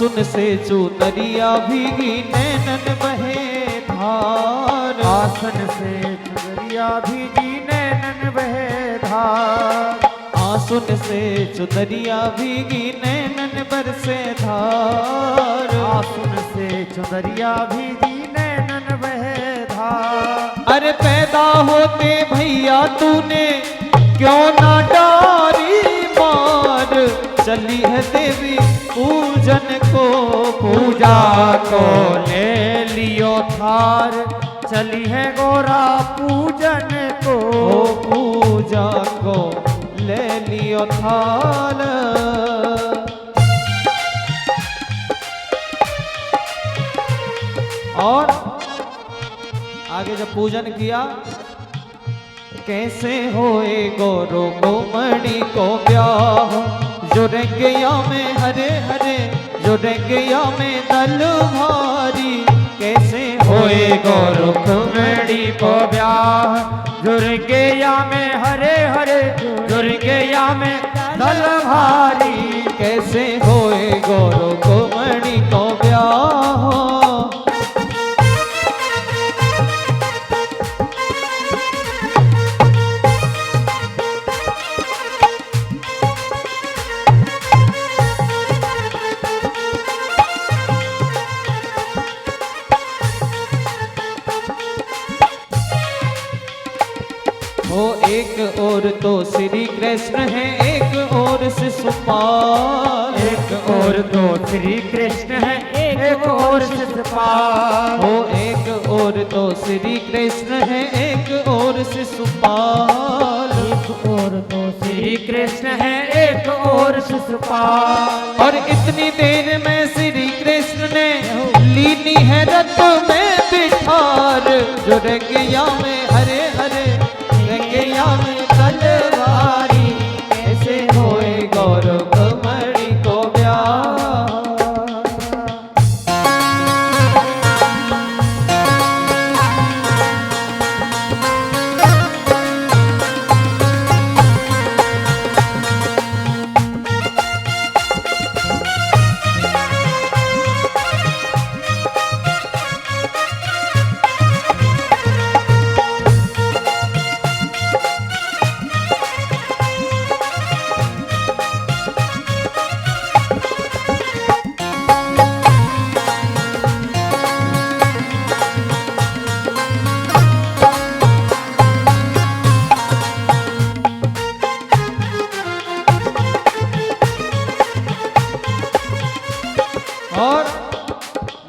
आंसुन से चुनरिया भीगी नैनन बहे धार। आसन से चुनरिया भीगी नैनन बहे धार। आंसुन से चुनरिया भीगी नैनन बरसे धार। आसन से चुनरिया भीगी नैनन बहे धार। अरे पैदा होते भैया तूने क्यों ना डारी मार। चली है देवी पूजन को पूजा को ले लियो थार। चली है गोरा पूजन को पूजा को ले लियो थार। और आगे जब पूजन किया, कैसे होए गौरो गोमणि को ब्याह। जो रंगिया में हरे हरे, जो रंगिया में दल भारी। कैसे होए गौरो गोमणि को ब्याह। जुर्गेया में हरे हरे, जुर्गेया में दल भारी। कैसे होए गौरो गोमणि को ब्याह। वो एक और तो श्री कृष्ण है, एक और शिशुपाल। एक और तो श्री कृष्ण है, एक और शिशुपाल। वो एक और तो श्री कृष्ण है, एक और शिशुपाल। एक और तो श्री कृष्ण है, एक और शिशुपाल। और इतनी देर में श्री कृष्ण ने लीनी है रथ में बिठार। जो रंगिया में हरे हरे, रंगिया में तलवारी। कैसे होए गौरो गोमणि को ब्याह। और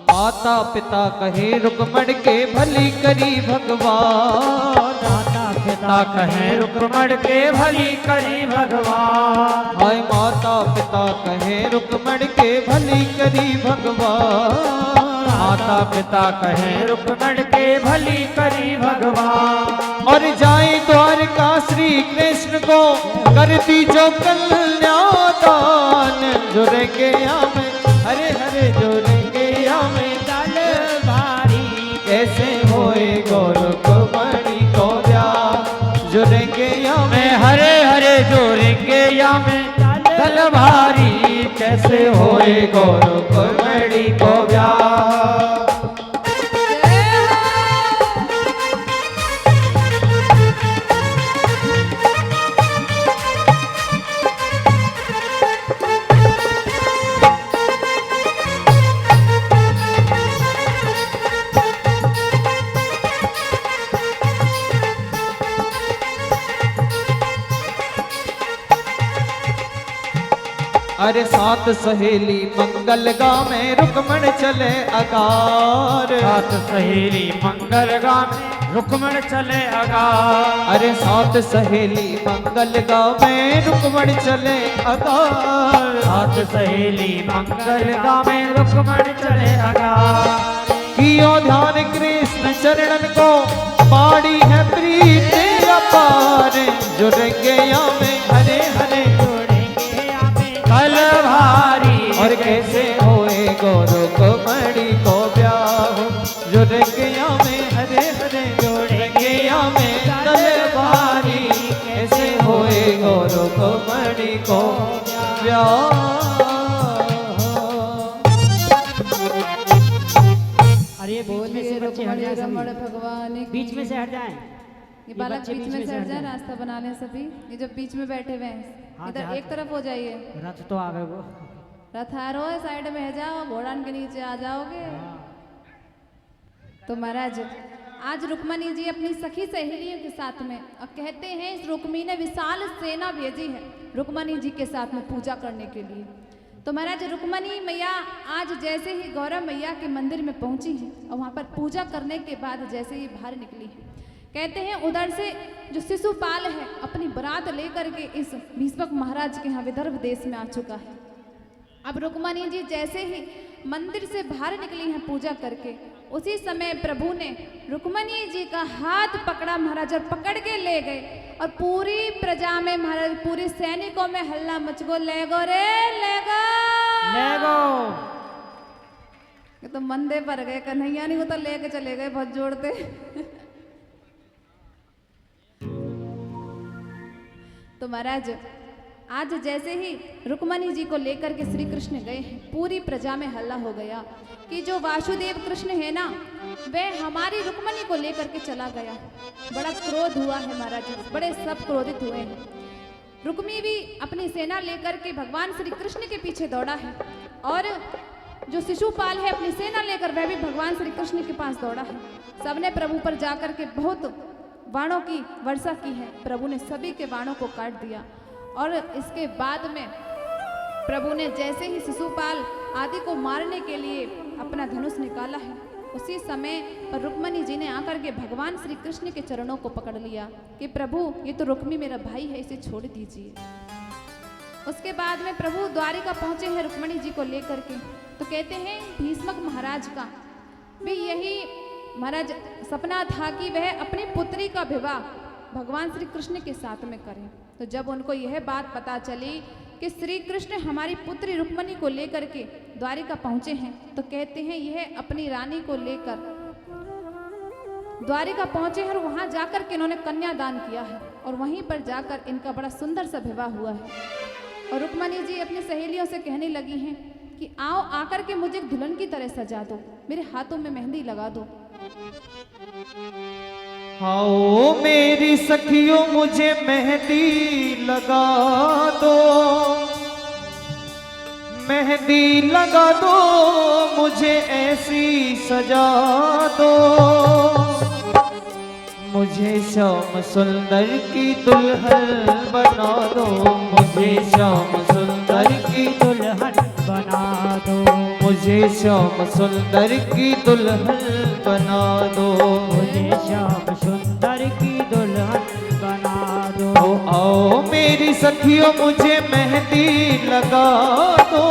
माता पिता कहे रुक्मण के भली करी भगवान। माता पिता कहे रुक्मण के भली करी भगवान। हाय माता पिता कहे रुक्मण के भली करी भगवान। माता पिता कहे रुक्मण के भली करी भगवान। और जाए द्वारका श्री कृष्ण को कर दी जो कल्यादान। जो रंगिया में हरे हरे, जो रंगिया में तलवारी। कैसे होए गौरो गोमणि को ब्याह। जो रंगिया में हरे हरे, जो रंगिया में तलवारी। कैसे होए गौरो गोमणि को ब्याह। अरे सात सहेली मंगल गावे रुक्मण चले अगार। सात सहेली मंगल गावे रुक्मण चले अगार। अरे सात सहेली मंगल गावे रुक्मण चले अगार। सात सहेली मंगल गावे रुक्मण चले अगार। कियो ध्यान कृष्ण चरणन को, पाड़ी है प्रीत अपार। जो रंगिया में हरे हरे, तलवारी। और कैसे होए गौरो गोमणि को ब्याह। जो रंगिया में हरे हरे, जो रंगिया में तलवारी। कैसे होए गौरो गोमणि को ब्याह। से हट जाए रमण सभी। भगवान की। बीच में से हट जाए। ये बालक बच्चे बीच में से हट जाए, जाएं। रास्ता बना लें सभी। ये जो बीच में बैठे हुए हैं हाँ, इधर हाँ। एक तरफ हो जाइए। रथ तो आ गए वो। रथारो है, साइड में है, जाओ घोड़ान के नीचे आ जाओगे। तो महाराज आज रुक्मणी जी अपनी सखी सहेलियों के साथ में, और कहते हैं इस रुक्मी ने विशाल सेना भेजी है रुक्मणी जी के साथ में पूजा करने के लिए। तो महाराज रुक्मणी मैया आज जैसे ही गौरव मैया के मंदिर में पहुंची है और वहां पर पूजा करने के बाद जैसे ही बाहर निकली है, कहते हैं उधर से जो शिशुपाल है अपनी बारात लेकर के इस भीष्मक महाराज के यहाँ विदर्भ देश में आ चुका है। अब रुक्मणी जी जैसे ही मंदिर से बाहर निकली हैं पूजा करके, उसी समय प्रभु ने रुक्मणी जी का हाथ पकड़ा महाराज, और पकड़ के ले गए। और पूरी प्रजा में महाराज, पूरी सैनिकों में हल्ला मच गो, ले गो रे ले गो। ये तो मंदे पर गए, कन्हैया नहीं, वो तो लेके चले गए बहुत जोड़ते। तो महाराज आज जैसे ही रुक्मणी जी को लेकर के श्री कृष्ण गए हैं, पूरी प्रजा में हल्ला हो गया कि जो वासुदेव कृष्ण है ना, वह हमारी रुक्मणी को लेकर के चला गया। बड़ा क्रोध हुआ है महाराज, बड़े सब क्रोधित हुए हैं। रुक्मी भी अपनी सेना लेकर के भगवान श्री कृष्ण के पीछे दौड़ा है, और जो शिशुपाल है अपनी सेना लेकर वह भी भगवान श्री कृष्ण के पास दौड़ा है। सबने प्रभु पर जाकर के बहुत बाणों की वर्षा की है। प्रभु ने सभी के बाणों को काट दिया, और इसके बाद में प्रभु ने जैसे ही शिशुपाल आदि को मारने के लिए अपना धनुष निकाला है, उसी समय पर रुक्मणी जी ने आकर के भगवान श्री कृष्ण के चरणों को पकड़ लिया कि प्रभु ये तो रुक्मी मेरा भाई है, इसे छोड़ दीजिए। उसके बाद में प्रभु द्वारिका पहुंचे हैं रुक्मणी जी को लेकर के। तो कहते हैं भीष्मक महाराज का भी यही महाराज सपना था कि वह अपनी पुत्री का विवाह भगवान श्री कृष्ण के साथ में करें। तो जब उनको यह बात पता चली कि श्री कृष्ण हमारी पुत्री रुक्मणी को लेकर के द्वारिका पहुंचे हैं, तो कहते हैं यह अपनी रानी को लेकर द्वारिका पहुंचे हैं, और वहां जाकर के इन्होंने कन्यादान किया है, और वहीं पर जाकर इनका बड़ा सुंदर सा विवाह हुआ है। और रुक्मणी जी अपनी सहेलियों से कहने लगी हैं कि आओ आकर के मुझे एक दुल्हन की तरह सजा दो, मेरे हाथों में मेहंदी लगा दो। आओ मेरी सखियों मुझे मेहंदी लगा दो, मेहंदी लगा दो, मुझे ऐसी सजा दो, मुझे श्याम सुंदर की दुल्हन बना दो, मुझे श्याम सुंदर की दुल्हन बना दो, मुझे श्याम सुंदर की दुल्हन बना दो, मुझे श्याम सुंदर की दुल्हन बना दो। आओ मेरी सखियों मुझे मेहंदी लगा दो,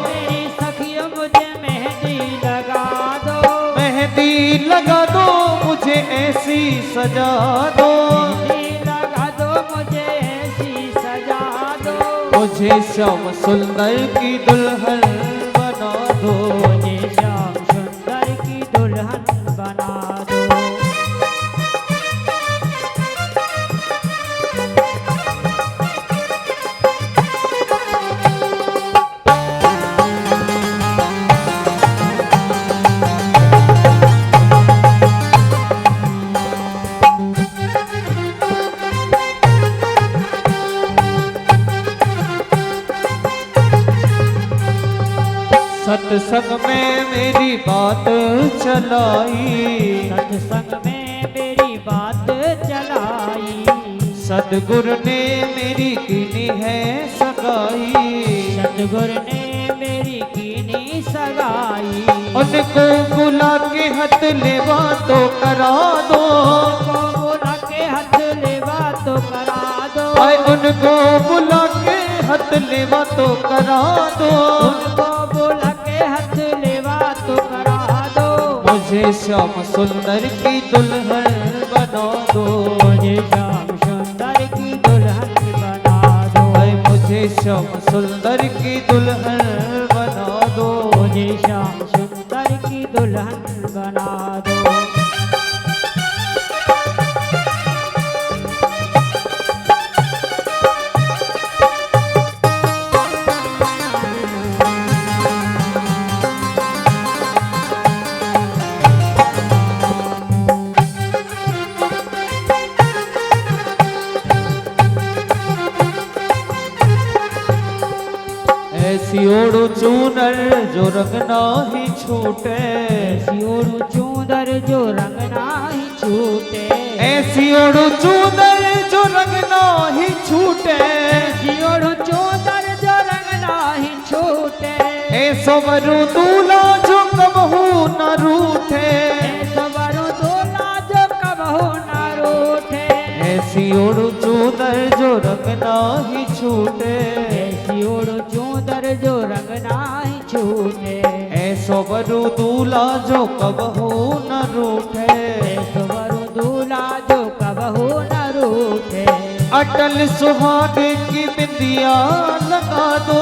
मेरी सखियों मुझे मेहंदी लगा दो, मेहंदी लगा दो, मुझे ऐसी सजा दो, मेहंदी लगा दो, मुझे ऐसी सजा दो, मुझे श्याम सुंदर की दुल्हन बना दो, मुझे श्याम सुंदर की दुल्हन बना दो। सत्संग में मेरी बात चलाई, सत्संग में मेरी बात चलाई, सदगुरु ने मेरी कीनी है सगाई, सतगुरु ने मेरी कीनी सगाई, उनको बुला के हाथ लेवा तो करा दो, उनको बुला के हाथ लेवा तो करा दो, आए उनको बुला के हाथ लेवा तो करा दो, उनको बुला के हाथ लेवा तो करा दो, मुझे श्याम सुंदर की दुल्हन बना दो, मुझे श्याम सुंदर की दुल्हन बना दो, आए मुझे श्याम सुंदर की दुल्हन बना दो, मुझे श्याम सुंदर की दुल्हन बना दो। ऐसी ओढ़ो चूनर जो रंग नाही छूटे, ऐसी ओढ़ो चूंदर जो रंग नाही छूटे, ऐसी ओढ़ो चूनर जो रंग नाही छूटे, ऐसी ओढ़ो चूंदर जो रंग नाही छूटे, ऐसो वरु दूल्हा जो कबहू न रूठे, ऐसो वरु दूल्हा जो कबहू न रूठे, ऐसी ओढ़ो चूनर जो रंग नाही छूटे, ऐसी ओढ़ो चूंदर जो रंग नाही छूटे, ऐसो वरु दूल्हा जो कबहू न रूठे, ऐसो वरु दूल्हा जो कबहू न रूठे, अटल सुहाग की बिंदिया लगा दो,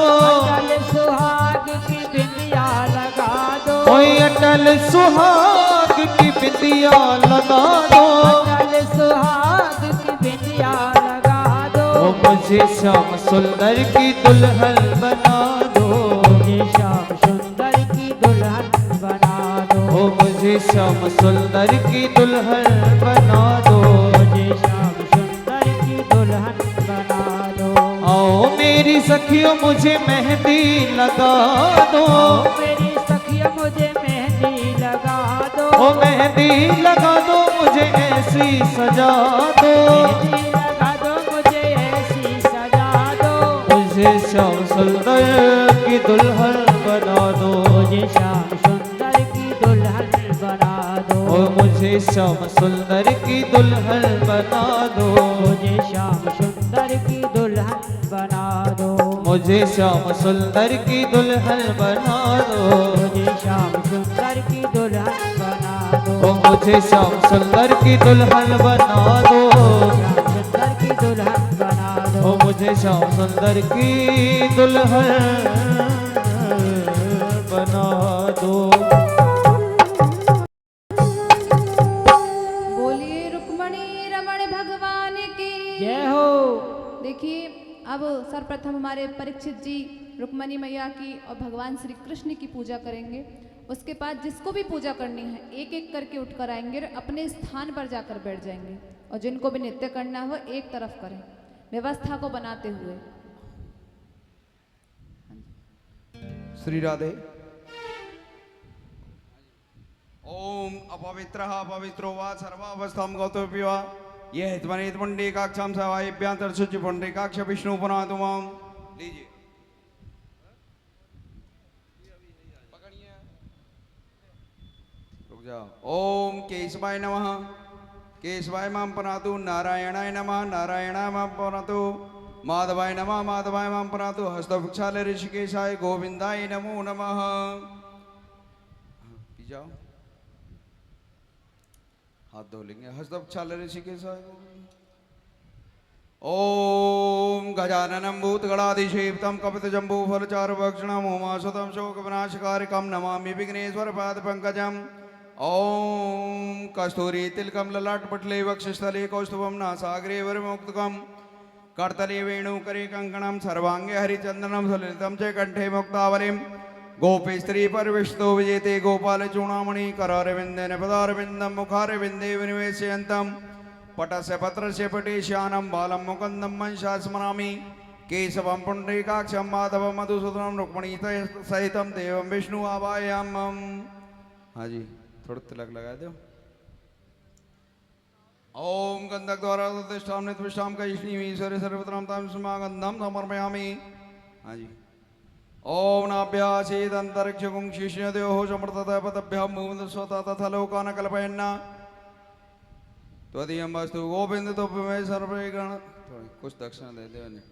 अटल सुहाग की बिंदिया लगा दो, ओए अटल सुहाग की बिंदिया लगा दो, अटल सुहाग की बिंदिया लगा दो, ओ मुझे श्याम सुंदर की दुल्हन बना दो, मुझे श्याम सुंदर की दुल्हन बना दो, ओ मुझे श्याम सुंदर की दुल्हन बना दो, मुझे श्याम सुंदर की दुल्हन बना दो, आओ मेरी सखियों मुझे मेहंदी लगा दो, मेरी सखिया मुझे मेहंदी लगा दो, ओ मेहंदी लगा दो मुझे ऐसी सजा दो, मेहंदी लगा दो मुझे ऐसी सजा दो, मुझे श्याम सुंदर की दुल्हन बना दो, मुझे श्याम सुंदर की दुल्हन बना दो, ओ मुझे श्याम सुंदर की दुल्हन बना दो, मुझे श्याम सुंदर की दुल्हन बना दो, मुझे श्याम सुंदर की दुल्हन बना दो, मुझे श्याम सुंदर की दुल्हन बना दो, ओ मुझे श्याम सुंदर की दुल्हन बना दो, श्याम सुंदर की दुल्हन बना दो, ओ मुझे श्याम सुंदर की दुल्हन बना दो। बोलिए रुक्मणी रमण भगवान की जय हो। देखिए अब सर्वप्रथम हमारे परीक्षित जी रुक्मणी मैया की और भगवान श्री कृष्ण की पूजा करेंगे। उसके बाद जिसको भी पूजा करनी है एक एक करके उठकर आएंगे और अपने स्थान पर जाकर बैठ जाएंगे, और जिनको भी नृत्य करना हो एक तरफ करें व्यवस्था को बनाते हुए। श्री राधे। ओम अपवित्रः पवित्रो वा सर्वावस्थां गौतव्यो वा ये हितमनित पुंडरीकाक्षां सवायभ्यंतर शुचि पुंडरीकाक्ष विष्णु पुनातु मां। लीजिए पकड़िए, रुक जाओ। ओम केशवाय नमः, केशवाय मां पुनातु, नारायणाय नमः, नारायणाय मां पुनातु, माधवाय नमः, माधवाय मां पुनातु, हस्तवृक्षालय ऋषिकेशाय गोविंदाय नमो नमः। पी जाओ, हाथ धो लेंगे। हस्तवृक्षालय ऋषिकेशाय ओम गजाननं भूतगणाधिसेवितं कपितजम्बूफलचारुभक्षणं उमासुतं शोकविनाशकारिकं नमामि विघ्नेश्वर पादपङ्कजम्। ओम कस्तूरी तिलकं ललाटपटले वक्षस्थले कौस्तुभं नासाग्रे वरमुक्तकं करतले वेणुकरे कङ्कणं सर्वाङ्गे हरिचन्दनं सुललितं च कण्ठे मुक्तावलिं गोपी स्त्री परविष्टो विजेते गोपाल चूणामणि करारविंदेन पदारविंदम मुखारविंदे विनिवेशयन्तं पटस्य पत्रस्य पटेश्यानं बालं मुकुन्दं मंशास्मरामि केशवं पुण्डरीकाक्षं माधवं मधुसूदनं रुक्मिणी सहितं देवं विष्णु आवाहयामं। हाँ जी, थोड़ा तिलक लगा दो। ओम गंधक द्वारा प्रतिष्ठां नित्विष्ठां कैष्णीमीश्वरे सर्वत्रां तां समागन्धं समर्पयामि। हाँ जी। ओम नाभ्यासेदन्तरिक्षगुं शिष्यद्योः समर्थतः पदभ्यां भूमिस्वतः तथा लोकान् कल्पयन् त्वदीयं वस्तु गोविंद तोभ्यमे सर्वगण। कुछ दक्षिणा दे दे।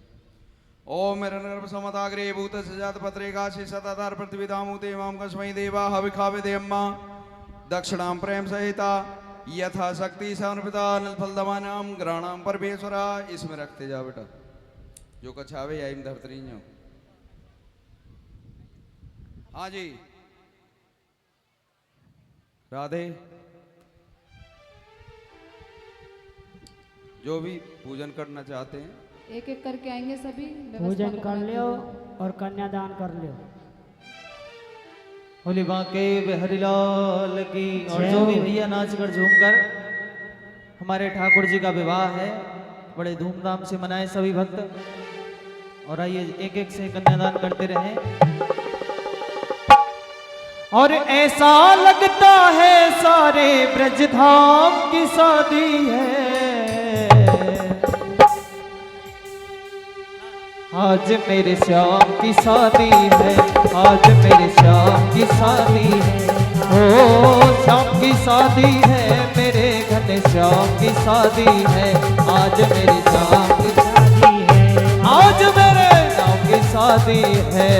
ओम हिरण्यगर्भ समताग्रे भूत सजात पत्रिकाशि सताधार पृथ्वीधामुते मां कस्मै देवा हविखावे देम्मा दक्षिणां प्रेम सहिता यथा शक्ति समर्पिता फलदमानां ग्रहणां परमेश्वरा। इसमें रखते जा बेटा, जो कुछ आवे आइम धरतरी जो। हाँ जी राधे। जो भी पूजन करना चाहते हैं एक एक करके आएंगे सभी, व्यवस्था पूजन को कर बनाते लियो हुए। और कन्यादान कर लियो। बोली बांके बिहारीलाल की। और जय जो भी हो। भैया नाच कर झूम कर, हमारे ठाकुर जी का विवाह है, बड़े धूमधाम से मनाए सभी भक्त। और आइए एक एक से कन्यादान करते रहे। और ऐसा लगता है सारे ब्रजधाम की शादी है, आज मेरे श्याम की शादी है, आज मेरे श्याम की शादी है। ओ श्याम की शादी है, मेरे घने श्याम की शादी है, आज मेरे श्याम की शादी है, आज मेरे श्याम की शादी है।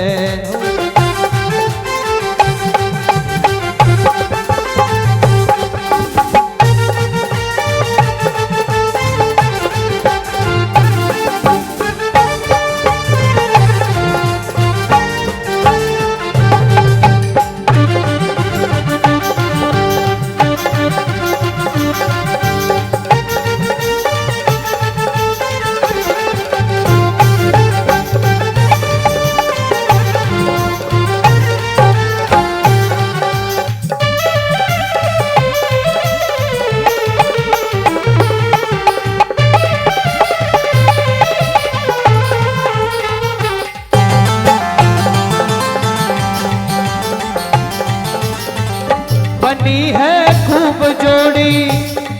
बनी है खूब जोड़ी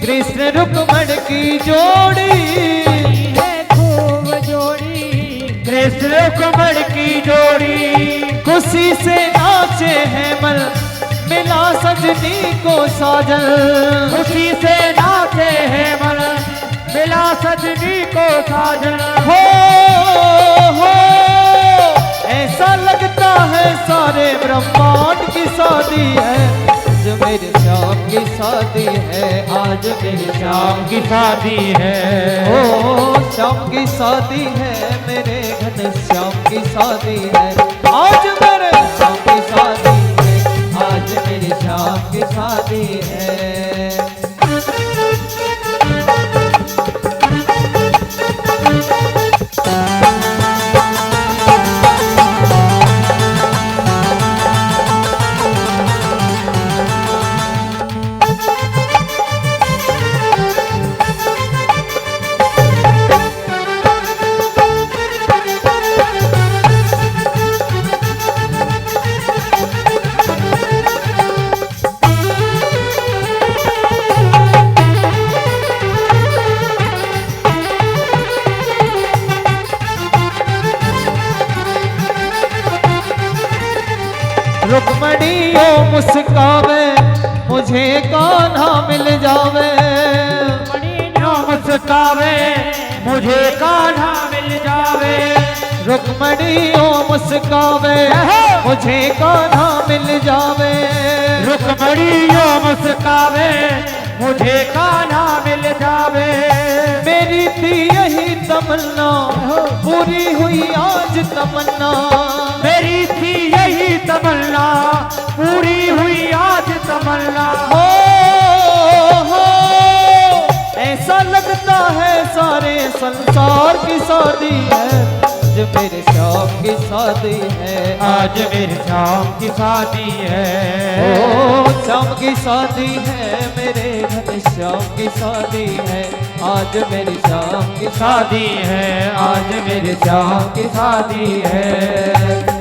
कृष्ण रुक्मण की जोड़ी, है खूब जोड़ी कृष्ण रुक्मण की जोड़ी। खुशी से नाचे हैं मल मिला सजनी को साजन, खुशी से नाचे हैं मन मिला सजनी को साजन। हो ऐसा लगता है सारे ब्रह्मांड की शादी है, आज मेरे श्याम की शादी है, आज मेरे श्याम की शादी है। ओ श्याम की शादी है, मेरे घन श्याम की शादी है, आज मेरे श्याम की शादी है, आज मेरे श्याम की शादी है। रुक्मणी ओ मुस्कावे मुझे कान्हा मिल जावे, रुक्मणी ओ मुस्कावे मुझे कान्हा मिल जावे। रुक्मणी ओ मुस्कावे मुझे कान्हा मिल जावे, रुक्मणी ओ मुस्कावे मुझे कान्हा मिल जावे। मेरी थी यही तमन्ना पूरी हुई आज तमन्ना, मेरी थी यही तमन्ना पूरी हुई आज तमन्ना। हो ऐसा लगता है सारे संसार की शादी है, आज मेरे श्याम की शादी है, आज मेरे श्याम की शादी है। ओ श्याम की शादी है, मेरे घन श्याम की शादी है, आज मेरी श्याम की शादी है, आज मेरे श्याम की शादी है।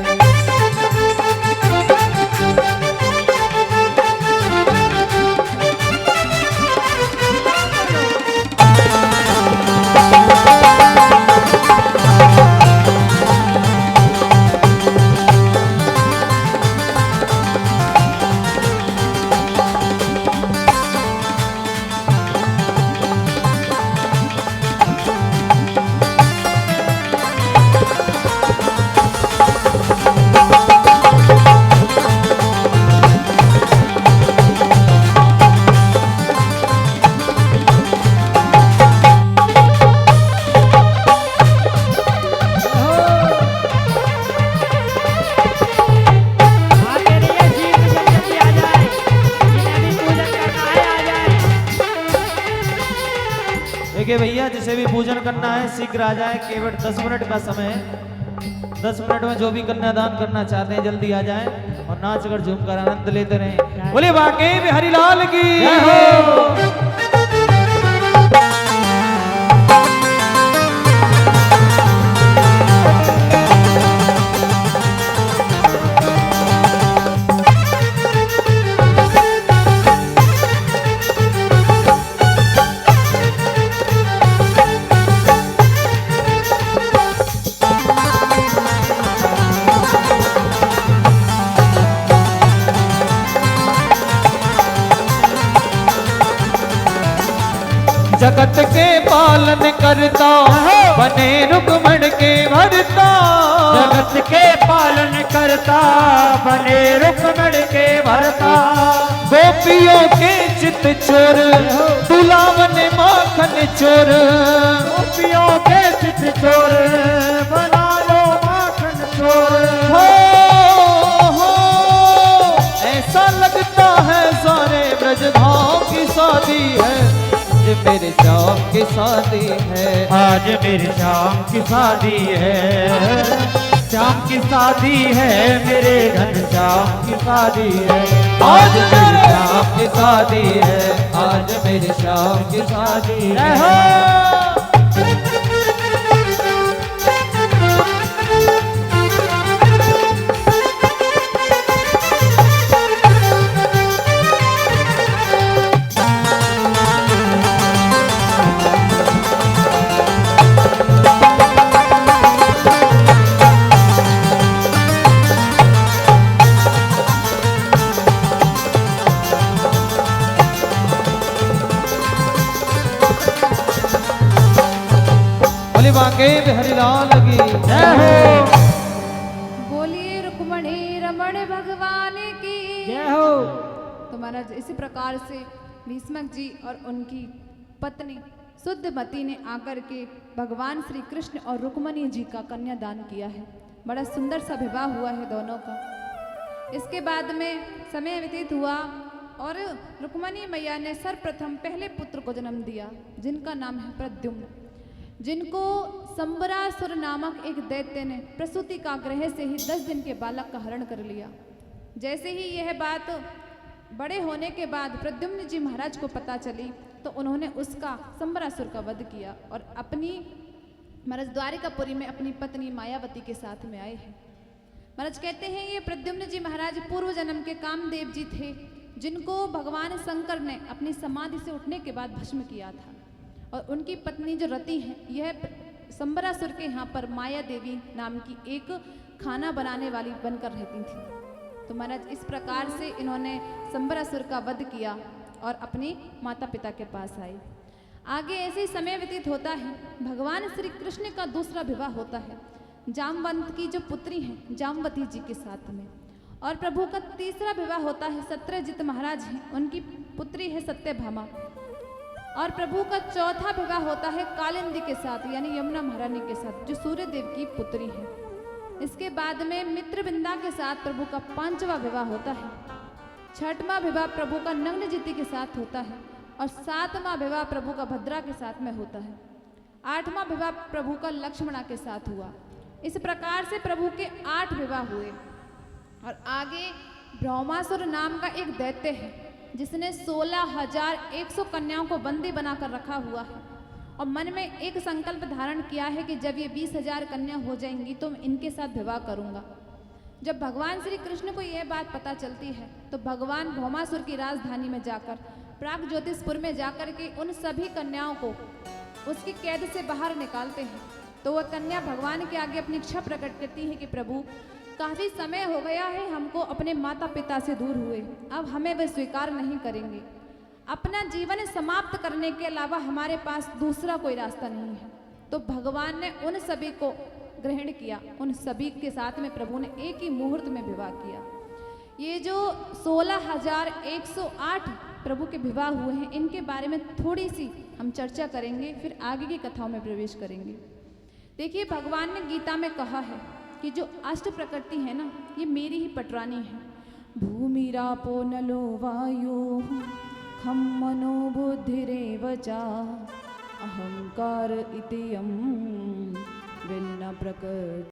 देखिए भैया, जिसे भी पूजन करना है शीघ्र आ जाए, केवल 10 मिनट का समय है। 10 मिनट में जो भी कन्यादान करना चाहते हैं जल्दी आ जाएं और नाच कर झूम कर आनंद लेते रहें। बोले बाके बिहारी लाल की जय हो। पालन करता बने रुक्मण के भरता। जगत के पालन करता बने रुक्मण के भरता। गोपियों के चित चोर दुलावन माखन चोर। गोपियों के चित चोर बना लो माखन चोर। हो ऐसा लगता है सारे ब्रजधाम की शादी है। आज मेरे श्याम की शादी है। आज मेरे श्याम की शादी है। श्याम की शादी है मेरे घनश्याम की शादी है। आज मेरे श्याम की शादी है। आज मेरे श्याम की शादी है। बाके बिहारी लाल की जय हो। बोलिए रुक्मणी रमण भगवान की जय हो। तो महाराज इसी प्रकार से भीष्मक जी और उनकी पत्नी शुद्धमती ने आकर के भगवान श्री कृष्ण और रुक्मणी जी का कन्यादान किया है। बड़ा सुंदर सा विवाह हुआ है दोनों का। इसके बाद में समय व्यतीत हुआ और रुक्मणी मैया ने सर्वप्रथम पहले पुत्र को जन्म दिया जिनका नाम है प्रद्युम्न, जिनको संबरासुर नामक एक दैत्य ने प्रसूति का ग्रह से ही 10 दिन के बालक का हरण कर लिया। जैसे ही यह बात बड़े होने के बाद प्रद्युम्न जी महाराज को पता चली तो उन्होंने उसका संबरासुर का वध किया और अपनी महाराज द्वारिकापुरी में अपनी पत्नी मायावती के साथ में आए हैं। महाराज कहते हैं ये प्रद्युम्न जी महाराज पूर्व जन्म के कामदेव जी थे जिनको भगवान शंकर ने अपनी समाधि से उठने के बाद भस्म किया था। और उनकी पत्नी जो रति है यह संबरासुर के यहाँ पर माया देवी नाम की एक खाना बनाने वाली बनकर रहती थी। तो महाराज इस प्रकार से इन्होंने संबरासुर का वध किया और अपने माता पिता के पास आए। आगे ऐसे ही समय व्यतीत होता है। भगवान श्री कृष्ण का दूसरा विवाह होता है जामवंत की जो पुत्री हैं जामवती जी के साथ में। और प्रभु का तीसरा विवाह होता है सत्यजित महाराज हैं, उनकी पुत्री है सत्यभामा। और प्रभु का चौथा विवाह होता है कालिंदी के साथ यानी यमुना महारानी के साथ जो सूर्य देव की पुत्री है। इसके बाद में मित्रविंदा के साथ प्रभु का 5वां विवाह होता है। 6वां विवाह प्रभु का नग्नजिति के साथ होता है और 7वां विवाह प्रभु का भद्रा के साथ में होता है। 8वां विवाह प्रभु का लक्ष्मणा के साथ हुआ। इस प्रकार से प्रभु के 8 विवाह हुए। और आगे ब्रह्मासुर नाम का एक दैत्य है जिसने 16,100 कन्याओं को बंदी बनाकर रखा हुआ है और मन में एक संकल्प धारण किया है कि जब ये 20,000 कन्या हो जाएंगी तो मैं इनके साथ विवाह करूंगा। जब भगवान श्री कृष्ण को यह बात पता चलती है तो भगवान भौमासुर की राजधानी में जाकर प्राग ज्योतिषपुर में जाकर के उन सभी कन्याओं को उसकी कैद से बाहर निकालते हैं। तो वह कन्या भगवान के आगे अपनी इच्छा प्रकट करती है कि प्रभु काफी समय हो गया है हमको अपने माता पिता से दूर हुए, अब हमें वे स्वीकार नहीं करेंगे। अपना जीवन समाप्त करने के अलावा हमारे पास दूसरा कोई रास्ता नहीं है। तो भगवान ने उन सभी को ग्रहण किया। उन सभी के साथ में प्रभु ने एक ही मुहूर्त में विवाह किया। ये जो 16,108 प्रभु के विवाह हुए हैं इनके बारे में थोड़ी सी हम चर्चा करेंगे, फिर आगे की कथाओं में प्रवेश करेंगे। देखिए भगवान ने गीता में कहा है कि जो अष्ट प्रकृति है ना ये मेरी ही पटरानी है। भूमिरापो नलो वायु खम मनो बुद्धिरेव च अहंकार इति यम विन्न प्रकृति